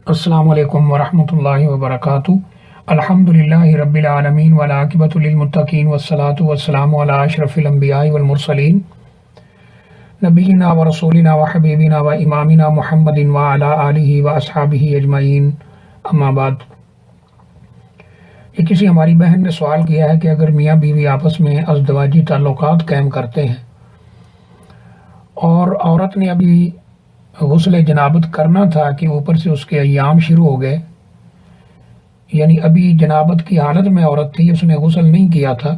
السلام علیکم ورحمۃ اللہ وبرکاتہ۔ الحمدللہ رب العالمین والعاقبۃ للمتقین والصلاۃ والسلام علی اشرف الانبیاء والمرسلین نبینا ورسولنا وحبیبنا وامامنا محمد وعلی آلہ واصحابہ اجمعین، اما بعد۔ یہ کسی ہماری بہن نے سوال کیا ہے کہ اگر میاں بیوی آپس میں ازدواجی تعلقات قائم کرتے ہیں اور عورت نے ابھی غسل جنابت کرنا تھا کہ اوپر سے اس کے ایام شروع ہو گئے، یعنی ابھی جنابت کی حالت میں عورت تھی، اس نے غسل نہیں کیا تھا،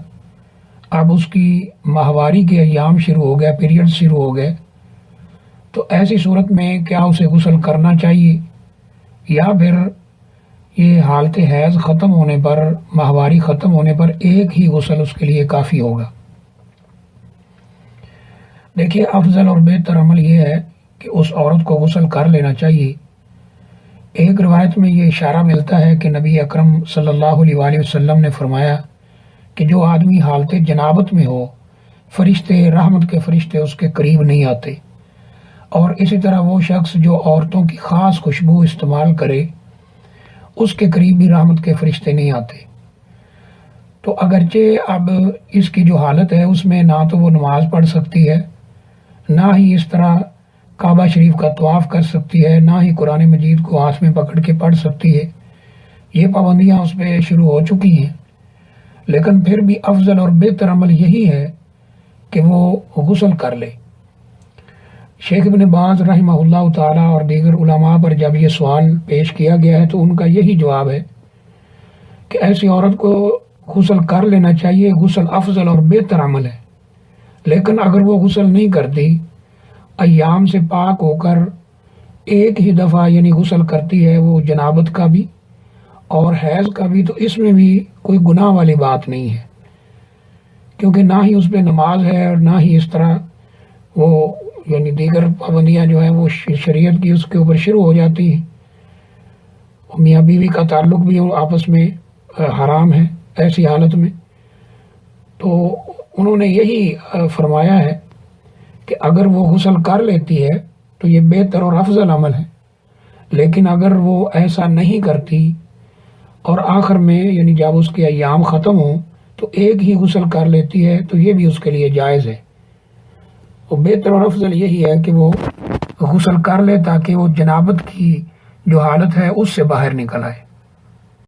اب اس کی ماہواری کے ایام شروع ہو گئے، پیریڈ شروع ہو گئے، تو ایسی صورت میں کیا اسے غسل کرنا چاہیے یا پھر یہ حالت حیض ختم ہونے پر، ماہواری ختم ہونے پر ایک ہی غسل اس کے لیے کافی ہوگا؟ دیکھیے، افضل اور بہتر عمل یہ ہے کہ اس عورت کو غسل کر لینا چاہیے۔ ایک روایت میں یہ اشارہ ملتا ہے کہ نبی اکرم صلی اللہ علیہ وآلہ وسلم نے فرمایا کہ جو آدمی حالت جنابت میں ہو، فرشتے، رحمت کے فرشتے اس کے قریب نہیں آتے، اور اسی طرح وہ شخص جو عورتوں کی خاص خوشبو استعمال کرے، اس کے قریب بھی رحمت کے فرشتے نہیں آتے۔ تو اگرچہ اب اس کی جو حالت ہے اس میں نہ تو وہ نماز پڑھ سکتی ہے، نہ ہی اس طرح کعبہ شریف کا طواف کر سکتی ہے، نہ ہی قرآن مجید کو ہاتھ میں پکڑ کے پڑھ سکتی ہے، یہ پابندیاں اس پہ شروع ہو چکی ہیں۔ لیکن پھر بھی افضل اور بہتر عمل یہی ہے کہ وہ غسل کر لے۔ شیخ ابن باز رحمہ اللہ تعالی اور دیگر علماء پر جب یہ سوال پیش کیا گیا ہے تو ان کا یہی جواب ہے کہ ایسی عورت کو غسل کر لینا چاہیے، غسل افضل اور بہتر عمل ہے۔ لیکن اگر وہ غسل نہیں کرتی، ایام سے پاک ہو کر ایک ہی دفعہ یعنی غسل کرتی ہے، وہ جنابت کا بھی اور حیض کا بھی، تو اس میں بھی کوئی گناہ والی بات نہیں ہے، کیونکہ نہ ہی اس پہ نماز ہے اور نہ ہی اس طرح وہ یعنی دیگر پابندیاں جو ہیں وہ شریعت کی اس کے اوپر شروع ہو جاتی ہیں۔ میاں بیوی کا تعلق بھی آپس میں حرام ہے ایسی حالت میں۔ تو انہوں نے یہی فرمایا ہے کہ اگر وہ غسل کر لیتی ہے تو یہ بہتر اور افضل عمل ہے، لیکن اگر وہ ایسا نہیں کرتی اور آخر میں یعنی جب اس کے ایام ختم ہوں تو ایک ہی غسل کر لیتی ہے تو یہ بھی اس کے لیے جائز ہے۔ وہ بہتر اور افضل یہی ہے کہ وہ غسل کر لے تاکہ وہ جنابت کی جو حالت ہے اس سے باہر نکل آئے۔